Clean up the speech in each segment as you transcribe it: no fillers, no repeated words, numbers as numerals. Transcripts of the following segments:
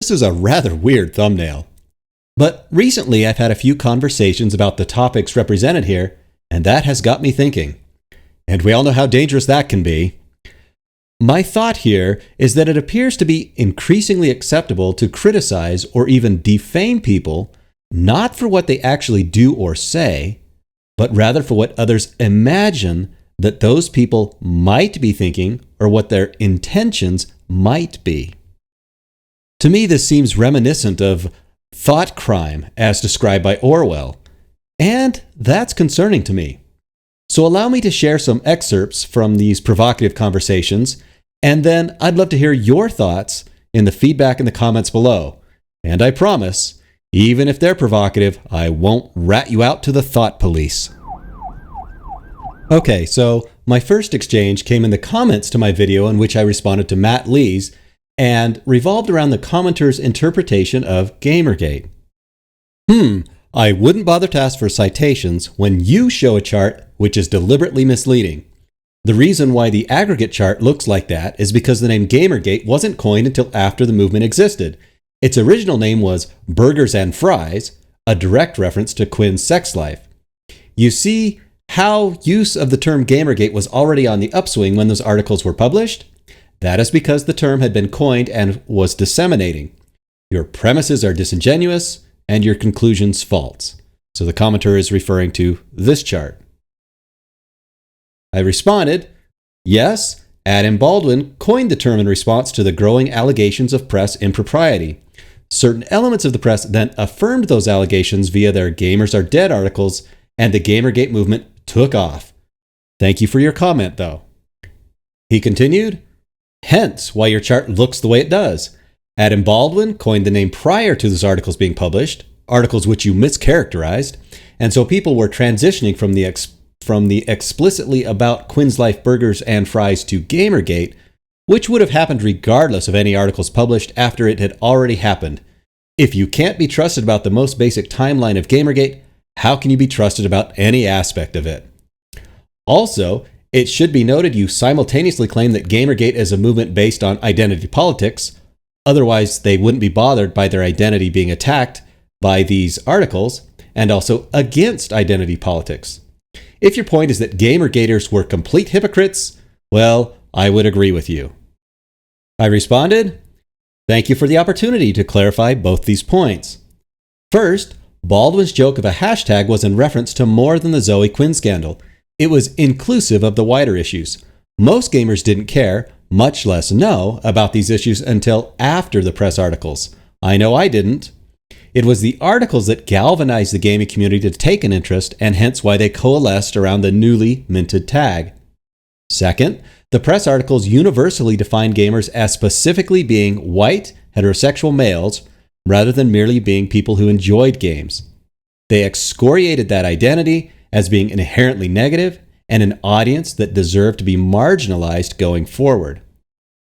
this is a rather weird thumbnail. But recently I've had a few conversations about the topics represented here, and that has got me thinking. And we all know how dangerous that can be. My thought here is that it appears to be increasingly acceptable to criticize or even defame people, not for what they actually do or say, but rather for what others imagine that those people might be thinking or what their intentions might be. To me, this seems reminiscent of thought crime as described by Orwell, and that's concerning to me. So allow me to share some excerpts from these provocative conversations, and then I'd love to hear your thoughts in the feedback in the comments below. And I promise, even if they're provocative, I won't rat you out to the thought police. Okay, so my first exchange came in the comments to my video in which I responded to Matt Lee's and revolved around the commenter's interpretation of GamerGate. I wouldn't bother to ask for citations when you show a chart which is deliberately misleading. The reason why the aggregate chart looks like that is because the name GamerGate wasn't coined until after the movement existed. Its original name was Burgers and Fries, a direct reference to Quinn's sex life. You see how use of the term GamerGate was already on the upswing when those articles were published? That is because the term had been coined and was disseminating. Your premises are disingenuous and your conclusions false. So the commenter is referring to this chart. I responded, yes, Adam Baldwin coined the term in response to the growing allegations of press impropriety. Certain elements of the press then affirmed those allegations via their Gamers Are Dead articles, and the GamerGate movement took off. Thank you for your comment, though. He continued, hence why your chart looks the way it does. Adam Baldwin coined the name prior to those articles being published, articles which you mischaracterized, and so people were transitioning from the explicitly about Quinn's Life Burgers and Fries to GamerGate, which would have happened regardless of any articles published after it had already happened. If you can't be trusted about the most basic timeline of GamerGate, how can you be trusted about any aspect of it? Also, it should be noted you simultaneously claim that GamerGate is a movement based on identity politics. Otherwise, they wouldn't be bothered by their identity being attacked by these articles, and also against identity politics. If your point is that GamerGaters were complete hypocrites, well, I would agree with you. I responded, thank you for the opportunity to clarify both these points. First, Baldwin's joke of a hashtag was in reference to more than the Zoe Quinn scandal. It was inclusive of the wider issues. Most gamers didn't care, much less know, about these issues until after the press articles. I know I didn't. It was the articles that galvanized the gaming community to take an interest, and hence why they coalesced around the newly minted tag. Second, the press articles universally defined gamers as specifically being white, heterosexual males, rather than merely being people who enjoyed games. They excoriated that identity as being inherently negative and an audience that deserved to be marginalized going forward.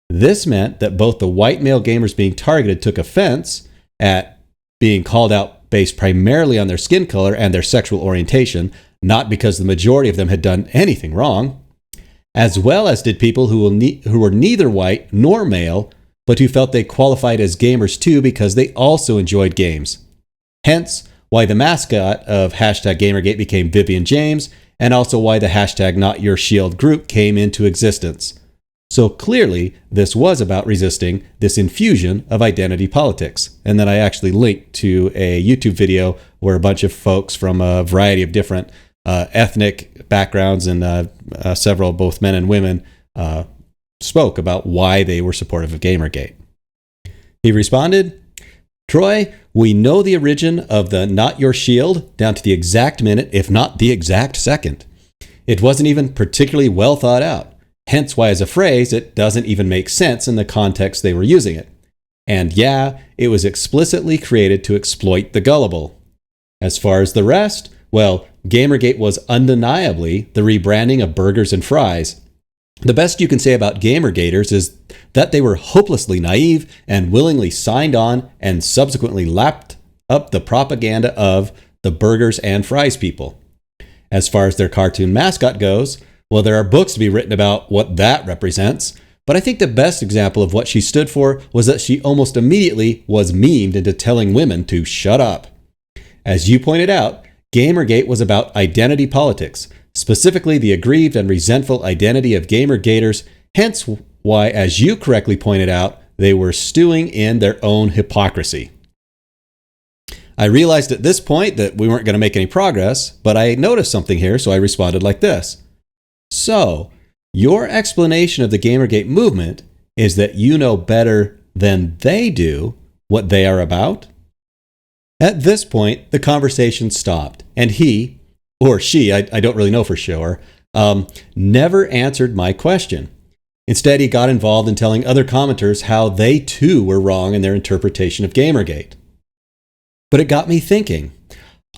This meant that both the white male gamers being targeted took offense at being called out based primarily on their skin color and their sexual orientation, not because the majority of them had done anything wrong, as well as did people who were neither white nor male, but who felt they qualified as gamers too because they also enjoyed games. Hence, why the mascot of hashtag GamerGate became Vivian James, and also why the hashtag NotYourShield group came into existence. So clearly, this was about resisting this infusion of identity politics. And then I actually linked to a YouTube video where a bunch of folks from a variety of different ethnic backgrounds and several, both men and women, spoke about why they were supportive of GamerGate. He responded, Troy, we know the origin of the Not Your Shield down to the exact minute, if not the exact second. It wasn't even particularly well thought out. Hence why as a phrase, it doesn't even make sense in the context they were using it. And yeah, it was explicitly created to exploit the gullible. As far as the rest, well, GamerGate was undeniably the rebranding of burgers and fries. The best you can say about GamerGaters is that they were hopelessly naive and willingly signed on and subsequently lapped up the propaganda of the burgers and fries people. As far as their cartoon mascot goes, well, there are books to be written about what that represents, but I think the best example of what she stood for was that she almost immediately was memed into telling women to shut up. As you pointed out, GamerGate was about identity politics, specifically the aggrieved and resentful identity of GamerGaters, hence why, as you correctly pointed out, they were stewing in their own hypocrisy. I realized at this point that we weren't going to make any progress, but I noticed something here, so I responded like this. So, your explanation of the GamerGate movement is that you know better than they do what they are about? At this point, the conversation stopped, and he, or she, I don't really know for sure, never answered my question. Instead, he got involved in telling other commenters how they too were wrong in their interpretation of GamerGate. But it got me thinking.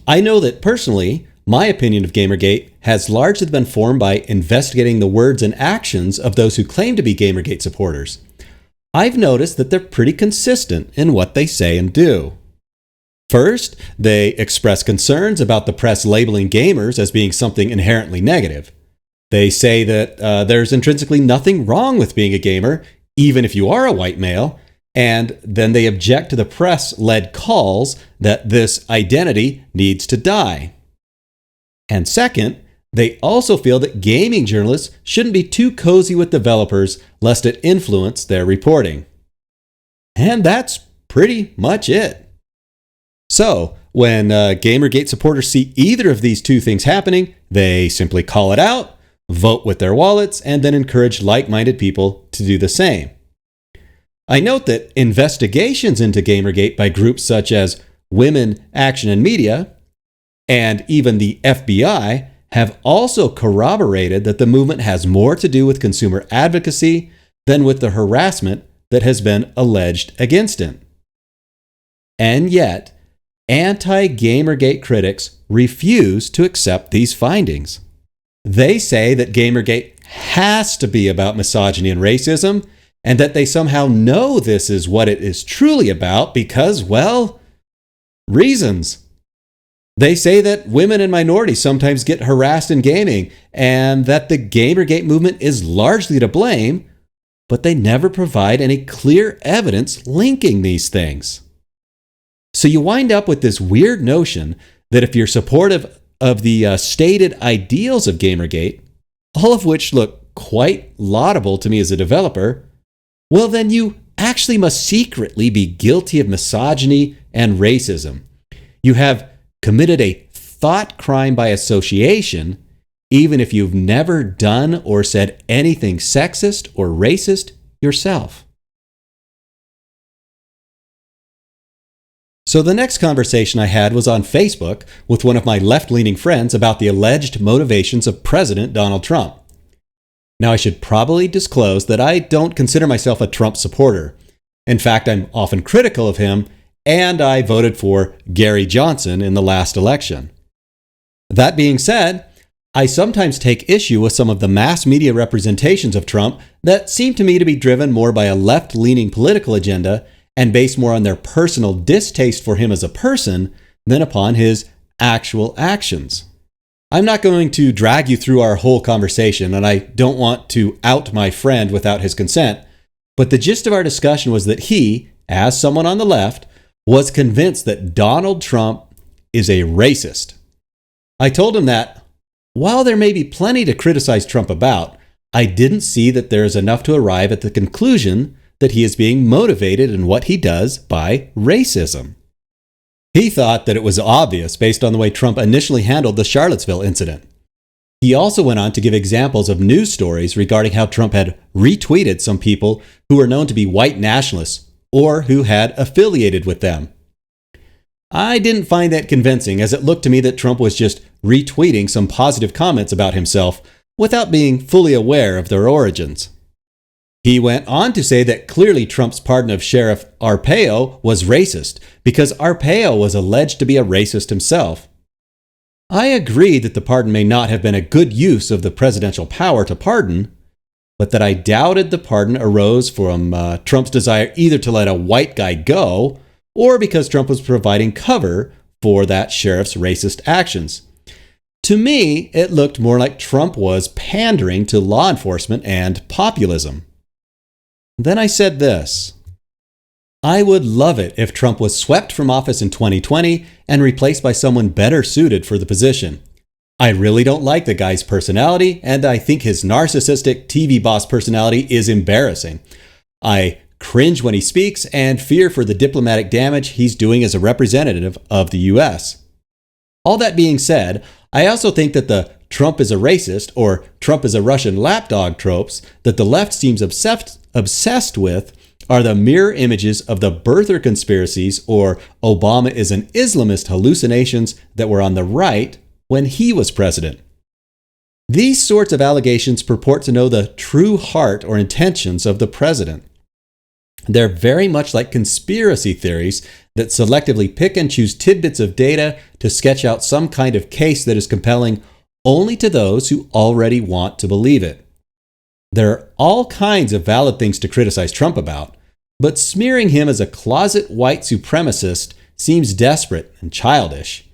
I know that personally, my opinion of GamerGate has largely been formed by investigating the words and actions of those who claim to be GamerGate supporters. I've noticed that they're pretty consistent in what they say and do. First, they express concerns about the press labeling gamers as being something inherently negative. They say that there's intrinsically nothing wrong with being a gamer, even if you are a white male, and then they object to the press-led calls that this identity needs to die. And second, they also feel that gaming journalists shouldn't be too cozy with developers lest it influence their reporting. And that's pretty much it. So, when GamerGate supporters see either of these two things happening, they simply call it out, vote with their wallets, and then encourage like-minded people to do the same. I note that investigations into GamerGate by groups such as Women, Action, and Media, and even the FBI, have also corroborated that the movement has more to do with consumer advocacy than with the harassment that has been alleged against it. And yet, anti-GamerGate critics refuse to accept these findings. They say that GamerGate has to be about misogyny and racism, and that they somehow know this is what it is truly about because, well, reasons. They say that women and minorities sometimes get harassed in gaming, and that the GamerGate movement is largely to blame, but they never provide any clear evidence linking these things. So you wind up with this weird notion that if you're supportive of the stated ideals of GamerGate, all of which look quite laudable to me as a developer, well then you actually must secretly be guilty of misogyny and racism. You have committed a thought crime by association, even if you've never done or said anything sexist or racist yourself. So the next conversation I had was on Facebook with one of my left-leaning friends about the alleged motivations of President Donald Trump. Now, I should probably disclose that I don't consider myself a Trump supporter. In fact, I'm often critical of him, and I voted for Gary Johnson in the last election. That being said, I sometimes take issue with some of the mass media representations of Trump that seem to me to be driven more by a left-leaning political agenda and based more on their personal distaste for him as a person than upon his actual actions. I'm not going to drag you through our whole conversation, and I don't want to out my friend without his consent, but the gist of our discussion was that he, as someone on the left, was convinced that Donald Trump is a racist. I told him that, while there may be plenty to criticize Trump about, I didn't see that there is enough to arrive at the conclusion that he is being motivated in what he does by racism. He thought that it was obvious based on the way Trump initially handled the Charlottesville incident. He also went on to give examples of news stories regarding how Trump had retweeted some people who were known to be white nationalists or who had affiliated with them. I didn't find that convincing, as it looked to me that Trump was just retweeting some positive comments about himself without being fully aware of their origins. He went on to say that clearly Trump's pardon of Sheriff Arpaio was racist because Arpaio was alleged to be a racist himself. I agree that the pardon may not have been a good use of the presidential power to pardon, but that I doubted the pardon arose from Trump's desire either to let a white guy go or because Trump was providing cover for that sheriff's racist actions. To me, it looked more like Trump was pandering to law enforcement and populism. Then I said this: I would love it if Trump was swept from office in 2020 and replaced by someone better suited for the position. I really don't like the guy's personality, and I think his narcissistic TV boss personality is embarrassing. I cringe when he speaks and fear for the diplomatic damage he's doing as a representative of the US. All that being said, I also think that the Trump is a racist or Trump is a Russian lapdog tropes that the left seems obsessed with are the mirror images of the birther conspiracies or Obama is an Islamist hallucinations that were on the right when he was president. These sorts of allegations purport to know the true heart or intentions of the president. They're very much like conspiracy theories that selectively pick and choose tidbits of data to sketch out some kind of case that is compelling only to those who already want to believe it. There are all kinds of valid things to criticize Trump about, but smearing him as a closet white supremacist seems desperate and childish.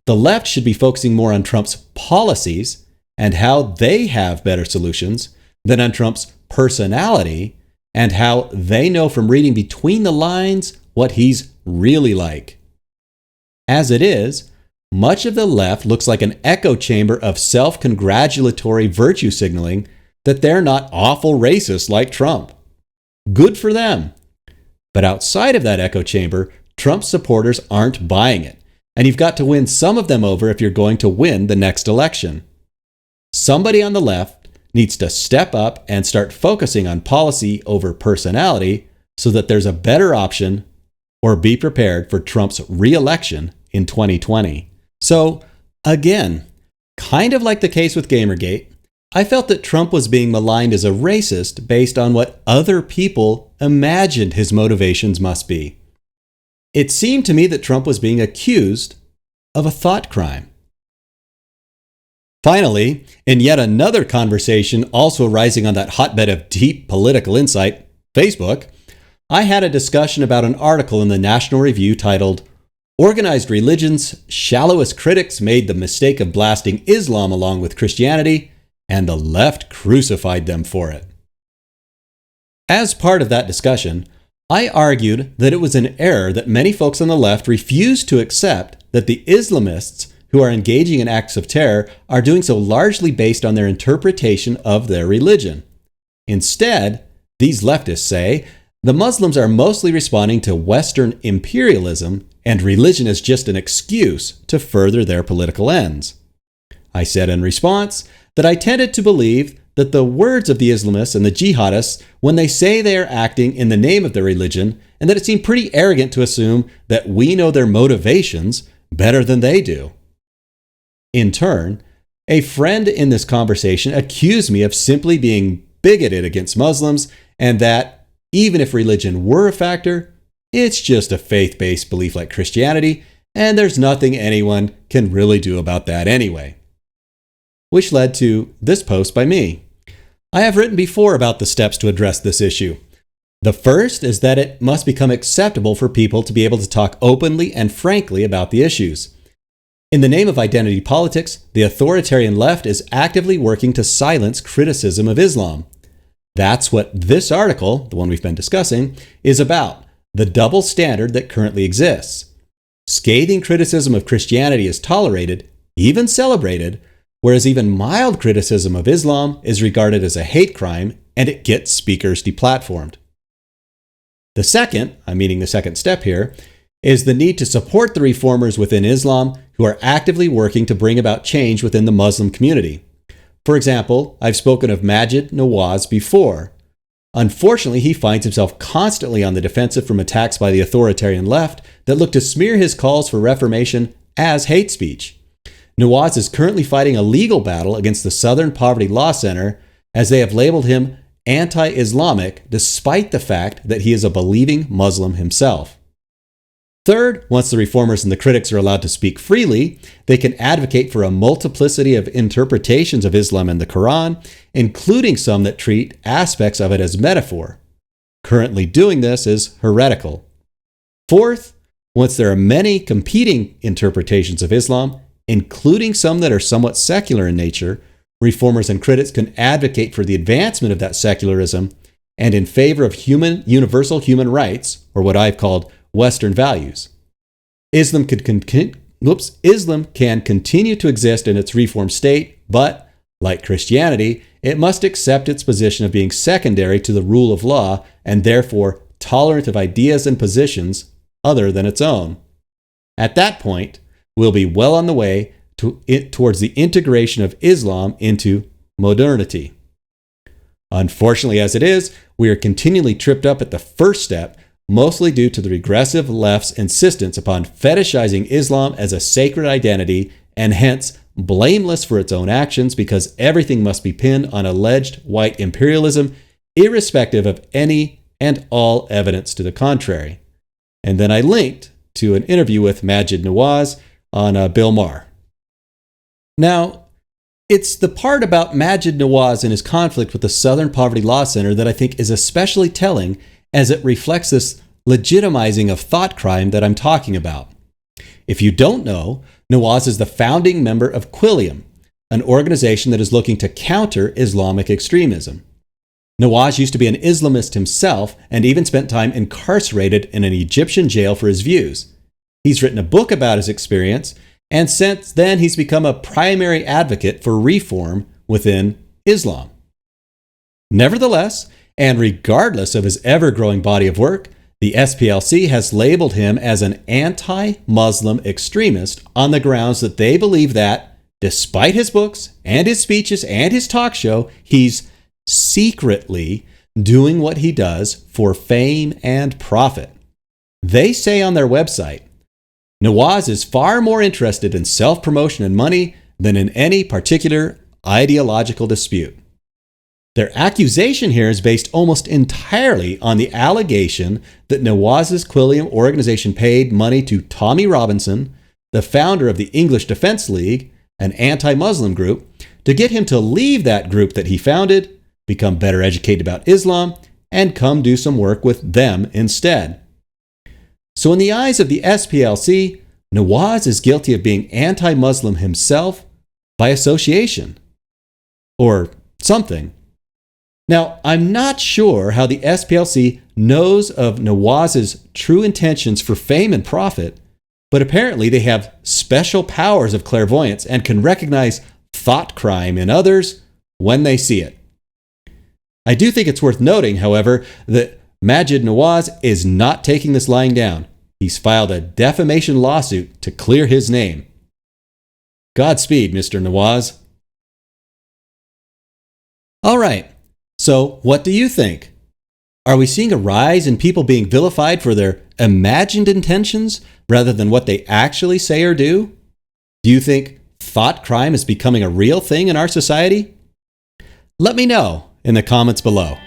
The left should be focusing more on Trump's policies and how they have better solutions than on Trump's personality and how they know from reading between the lines what he's really like. As it is, much of the left looks like an echo chamber of self-congratulatory virtue signaling that they're not awful racists like Trump. Good for them. But outside of that echo chamber, Trump supporters aren't buying it. And you've got to win some of them over if you're going to win the next election. Somebody on the left needs to step up and start focusing on policy over personality so that there's a better option, or be prepared for Trump's re-election in 2020. So, again, kind of like the case with GamerGate, I felt that Trump was being maligned as a racist based on what other people imagined his motivations must be. It seemed to me that Trump was being accused of a thought crime. Finally, in yet another conversation also arising on that hotbed of deep political insight, Facebook, I had a discussion about an article in the National Review titled, "Organized Religion's Shallowest Critics Made the Mistake of Blasting Islam Along with Christianity, and the Left Crucified Them for It." As part of that discussion, I argued that it was an error that many folks on the left refuse to accept that the Islamists who are engaging in acts of terror are doing so largely based on their interpretation of their religion. Instead, these leftists say, the Muslims are mostly responding to Western imperialism, and religion is just an excuse to further their political ends. I said in response that I tended to believe that the words of the Islamists and the jihadists when they say they are acting in the name of their religion, and that it seemed pretty arrogant to assume that we know their motivations better than they do. In turn, a friend in this conversation accused me of simply being bigoted against Muslims and that, even if religion were a factor, it's just a faith-based belief like Christianity, and there's nothing anyone can really do about that anyway. Which led to this post by me. I have written before about the steps to address this issue. The first is that it must become acceptable for people to be able to talk openly and frankly about the issues. In the name of identity politics, the authoritarian left is actively working to silence criticism of Islam. That's what this article, the one we've been discussing, is about, the double standard that currently exists. Scathing criticism of Christianity is tolerated, even celebrated, whereas even mild criticism of Islam is regarded as a hate crime and it gets speakers deplatformed. The second, I'm meaning the second step here, is the need to support the reformers within Islam who are actively working to bring about change within the Muslim community. For example, I've spoken of Maajid Nawaz before. Unfortunately, he finds himself constantly on the defensive from attacks by the authoritarian left that look to smear his calls for reformation as hate speech. Nawaz is currently fighting a legal battle against the Southern Poverty Law Center as they have labeled him anti-Islamic despite the fact that he is a believing Muslim himself. Third, once the reformers and the critics are allowed to speak freely, they can advocate for a multiplicity of interpretations of Islam and the Quran, including some that treat aspects of it as metaphor. Currently doing this is heretical. Fourth, once there are many competing interpretations of Islam, including some that are somewhat secular in nature, reformers and critics can advocate for the advancement of that secularism and in favor of universal human rights, or what I've called Western values. Islam can continue to exist in its reformed state, but, like Christianity, it must accept its position of being secondary to the rule of law and therefore tolerant of ideas and positions other than its own. At that point, we'll be well on the way towards the integration of Islam into modernity. Unfortunately, as it is, we are continually tripped up at the first step, mostly due to the regressive left's insistence upon fetishizing Islam as a sacred identity and hence blameless for its own actions because everything must be pinned on alleged white imperialism, irrespective of any and all evidence to the contrary. And then I linked to an interview with Maajid Nawaz on Bill Maher. Now, it's the part about Maajid Nawaz and his conflict with the Southern Poverty Law Center that I think is especially telling, as it reflects this legitimizing of thought crime that I'm talking about. If you don't know, Nawaz is the founding member of Quilliam, an organization that is looking to counter Islamic extremism. Nawaz used to be an Islamist himself and even spent time incarcerated in an Egyptian jail for his views. He's written a book about his experience, and since then he's become a primary advocate for reform within Islam. Nevertheless, and regardless of his ever-growing body of work, the SPLC has labeled him as an anti-Muslim extremist on the grounds that they believe that, despite his books and his speeches and his talk show, he's secretly doing what he does for fame and profit. They say on their website, Nawaz is far more interested in self-promotion and money than in any particular ideological dispute. Their accusation here is based almost entirely on the allegation that Nawaz's Quilliam organization paid money to Tommy Robinson, the founder of the English Defense League, an anti-Muslim group, to get him to leave that group that he founded, become better educated about Islam, and come do some work with them instead. So in the eyes of the SPLC, Nawaz is guilty of being anti-Muslim himself by association. Or something. Now, I'm not sure how the SPLC knows of Nawaz's true intentions for fame and profit, but apparently they have special powers of clairvoyance and can recognize thought crime in others when they see it. I do think it's worth noting, however, that Maajid Nawaz is not taking this lying down. He's filed a defamation lawsuit to clear his name. Godspeed, Mr. Nawaz. All right. So, what do you think? Are we seeing a rise in people being vilified for their imagined intentions rather than what they actually say or do? Do you think thought crime is becoming a real thing in our society? Let me know in the comments below.